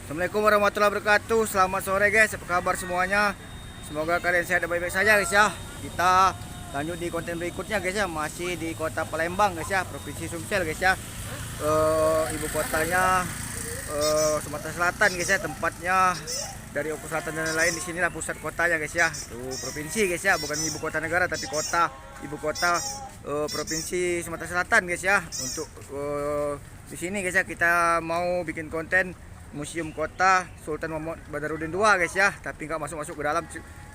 Assalamualaikum warahmatullahi wabarakatuh. Selamat sore guys, apa kabar semuanya? Semoga kalian sehat dan baik-baik saja guys ya. Kita lanjut di konten berikutnya guys ya. Masih di kota Palembang guys ya, Provinsi Sumsel guys ya. Ibu kotanya Sumatera Selatan guys ya. Tempatnya dari Oku Selatan dan lain-lain. Di sinilah pusat kotanya guys ya. Tuh provinsi guys ya, bukan ibu kota negara tapi kota, ibu kota Provinsi Sumatera Selatan guys ya. Untuk di sini guys ya, kita mau bikin konten Museum Kota Sultan Mahmud Badarudin II guys ya, tapi nggak masuk ke dalam,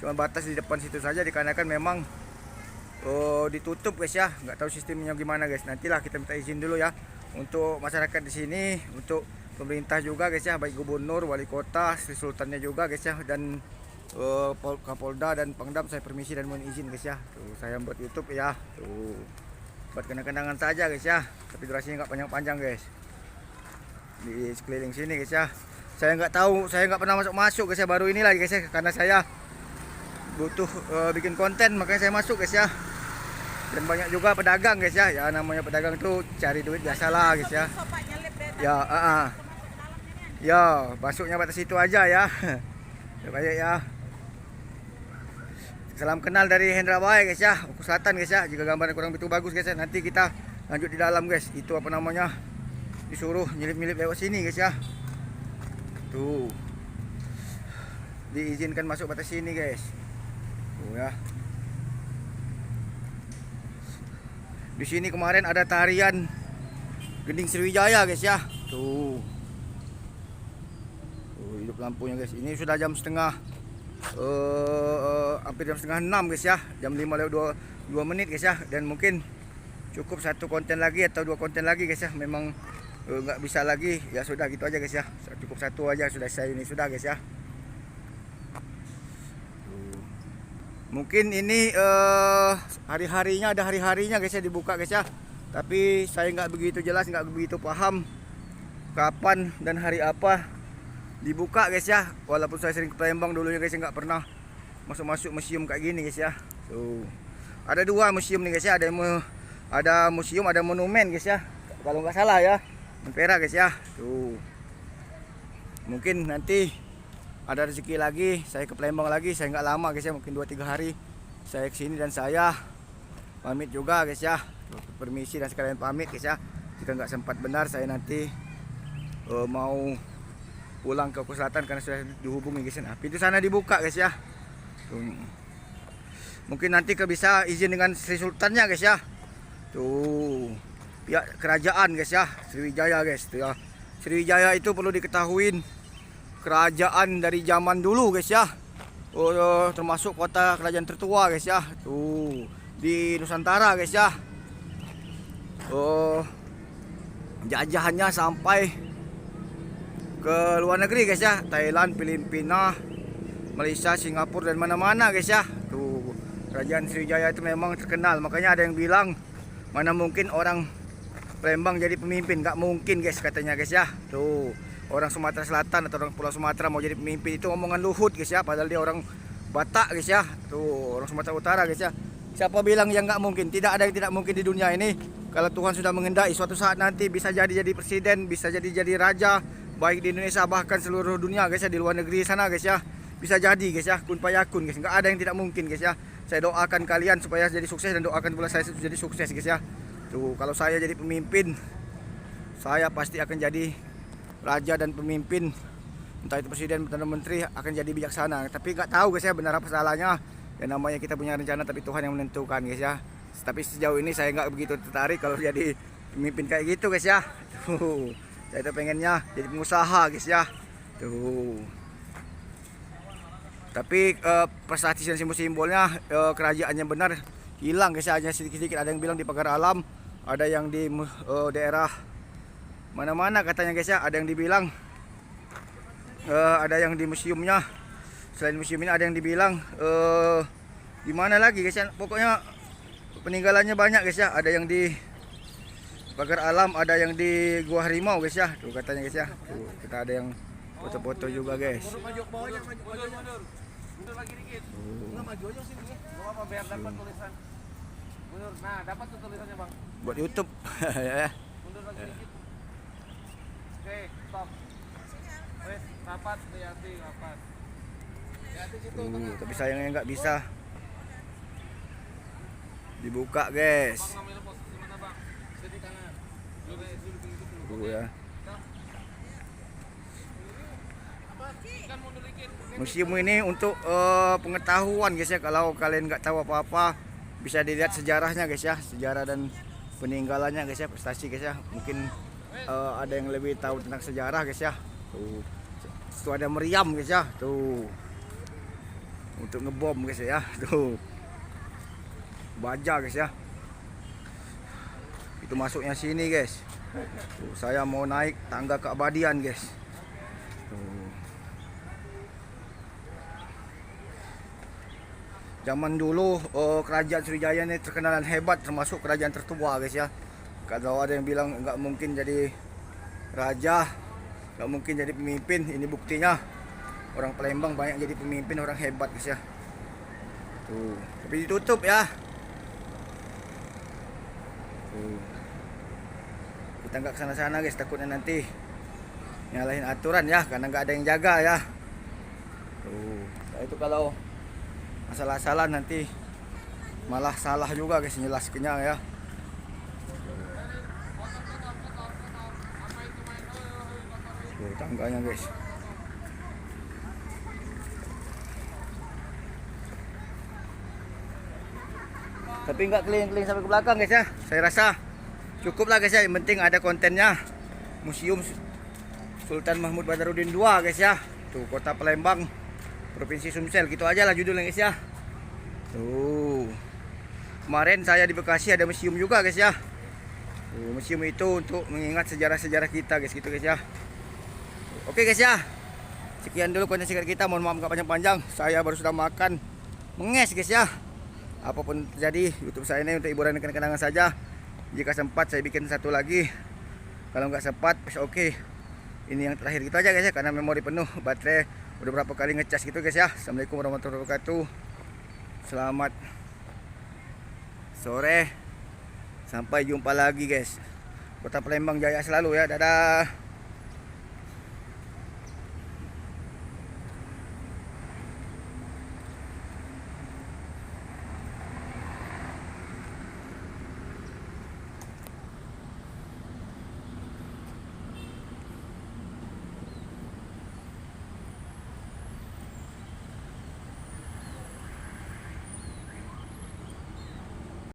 cuma batas di depan situ saja dikarenakan memang ditutup guys ya, nggak tahu sistemnya gimana guys. Nantilah kita minta izin dulu ya untuk masyarakat di sini, untuk pemerintah juga guys ya, baik gubernur, wali kota, Sri Sultannya juga guys ya, dan Kapolda dan Pangdam. Saya permisi dan mohon izin guys ya. Tuh, saya buat YouTube ya, tuh buat kenang-kenangan saja guys ya, tapi durasinya nggak panjang-panjang guys. Di sekeliling sini guys ya, saya nggak tahu, saya nggak pernah masuk guys ya, baru ini lagi guys ya, karena saya butuh bikin konten, makanya saya masuk guys ya. Dan banyak juga pedagang guys ya, ya namanya pedagang itu cari duit biasalah guys ya. Ya ya masuknya batas situ aja ya. Baik ya, salam kenal dari Hendra Bae guys ya, Oku Selatan guys ya. Jika gambarnya kurang begitu bagus guys ya, nanti kita lanjut di dalam guys. Itu apa namanya, disuruh nyelip-nyelip lewat sini guys ya. Tuh, diizinkan masuk batas sini guys. Tuh ya. Di sini kemarin ada tarian Gending Sriwijaya guys ya. Tuh. Tuh, hidup lampunya guys. Ini sudah jam setengah hampir jam setengah 6 guys ya. Jam 5 lewat 2 menit guys ya. Dan mungkin cukup satu konten lagi atau 2 konten lagi guys ya. Memang nggak bisa lagi, ya sudah gitu aja guys ya. Cukup satu aja sudah, saya ini sudah guys ya. Mungkin ini hari-harinya, ada hari-harinya guys ya dibuka guys ya. Tapi saya nggak begitu jelas, nggak begitu paham kapan dan hari apa dibuka guys ya. Walaupun saya sering ke Palembang dulunya guys ya, nggak pernah masuk museum kayak gini guys ya. Tuh, ada 2 museum nih guys ya. Ada museum, ada monumen guys ya, kalau nggak salah ya. Ampera guys ya. Tuh, mungkin nanti ada rezeki lagi saya ke Palembang lagi. Saya nggak lama guys ya, mungkin 2-3 hari saya kesini. Dan saya pamit juga guys ya, permisi dan sekalian pamit guys ya. Jika nggak sempat benar, saya nanti mau pulang ke Oku Selatan karena sudah dihubungi guys ya. Nah, pintu sana dibuka guys ya. Tuh, mungkin nanti bisa izin dengan Sri Sultannya guys ya. Tuh, pihak kerajaan guys ya, Sriwijaya guys. Tuh ya, Sriwijaya itu perlu diketahui kerajaan dari zaman dulu guys ya. Termasuk kota kerajaan tertua guys ya. Tuh, di Nusantara guys ya. Jajahannya sampai ke luar negeri guys ya, Thailand, Filipina, Malaysia, Singapura, dan mana-mana guys ya. Tuh, kerajaan Sriwijaya itu memang terkenal. Makanya ada yang bilang, mana mungkin orang Palembang jadi pemimpin, nggak mungkin guys katanya guys ya. Tuh, orang Sumatera Selatan atau orang Pulau Sumatera mau jadi pemimpin, itu omongan Luhut guys ya, padahal dia orang Batak guys ya. Tuh, orang Sumatera Utara guys ya. Siapa bilang yang nggak mungkin? Tidak ada yang tidak mungkin di dunia ini. Kalau Tuhan sudah mengendaki, suatu saat nanti bisa jadi presiden, bisa jadi raja, baik di Indonesia bahkan seluruh dunia guys ya, di luar negeri sana guys ya. Bisa jadi guys ya, kun fayakun guys. Nggak ada yang tidak mungkin guys ya. Saya doakan kalian supaya jadi sukses, dan doakan pula saya jadi sukses guys ya. Tuh, kalau saya jadi pemimpin, saya pasti akan jadi raja dan pemimpin, entah itu presiden atau menteri, akan jadi bijaksana. Tapi nggak tahu guys ya benar apa salahnya. Ya namanya kita punya rencana, tapi Tuhan yang menentukan guys ya. Tapi sejauh ini saya nggak begitu tertarik kalau jadi pemimpin kayak gitu guys ya. Tuh, saya tuh pengennya jadi pengusaha guys ya. Tuh, tapi prestasi dan simbol-simbolnya kerajaan yang benar hilang guys ya. Hanya sedikit-sedikit, ada yang bilang di pagar alam, ada yang di daerah mana-mana katanya guys ya. Ada yang dibilang ada yang di museumnya. Selain museum ini ada yang dibilang di mana lagi guys ya. Pokoknya peninggalannya banyak guys ya. Ada yang di pagar alam, ada yang di Gua Harimau guys ya. Tuh katanya guys ya. Tuh, kita ada yang foto-foto juga guys. Mundur lagi dikit. Enggak maju aja sini. Enggak apa biar dapat tulisan. Mundur. Nah, dapat tuh tulisannya, Bang. Buat YouTube. Mundur lagi dikit. Oke, stop. Wes, rapat hati-hati, rapat. Hati situ tengah. Tapi sayangnya nggak bisa dibuka guys. Bang ngambil posisi mana bang? Jadi kanan. Dulu dulu dulu. Ya. Kan mundur dikit. Museum ini untuk pengetahuan guys ya. Kalau kalian nggak tahu apa-apa, bisa dilihat sejarahnya guys ya, sejarah dan peninggalannya guys ya, prestasi guys ya. Mungkin ada yang lebih tahu tentang sejarah guys ya. Tuh ada meriam guys ya, tuh untuk ngebom guys ya, tuh baja guys ya. Itu masuknya sini guys. Tuh, saya mau naik tangga keabadian guys. Tuh. Zaman dulu kerajaan Sriwijaya ini terkenal dan hebat, termasuk kerajaan tertua guys ya. Kalau ada yang bilang nggak mungkin jadi raja, nggak mungkin jadi pemimpin, ini buktinya. Orang Palembang banyak jadi pemimpin, orang hebat guys ya. Tuh, tapi ditutup ya. Tuh. Kita nggak kesana-sana guys, takutnya nanti nyalahin aturan ya, karena nggak ada yang jaga ya. Tuh, nah itu kalau salah-salah nanti malah salah juga guys, nyelaskannya ya. Tuh, tangganya guys. Tapi nggak keliling-keliling sampai ke belakang guys ya. Saya rasa cukup lah guys ya. Yang penting ada kontennya. Museum Sultan Mahmud Badarudin II guys ya. Tuh, Kota Palembang, Provinsi Sumsel. Gitu aja lah judulnya guys ya. Tuh. Kemarin saya di Bekasi ada museum juga guys ya. Tuh, museum itu untuk mengingat sejarah-sejarah kita guys, gitu guys ya. Oke guys ya. Sekian dulu konten singkat kita. Mohon maaf nggak panjang-panjang. Saya baru sudah makan menges guys ya. Apapun terjadi, YouTube saya ini untuk hiburan dan kenang-kenangan saja. Jika sempat saya bikin satu lagi. Kalau nggak sempat, oke. Ini yang terakhir gitu aja guys ya, karena memori penuh, baterai udah berapa kali ngecas gitu guys ya. Assalamualaikum warahmatullahi wabarakatuh. Selamat sore. Sampai jumpa lagi guys. Kota Palembang jaya selalu ya. Dadah.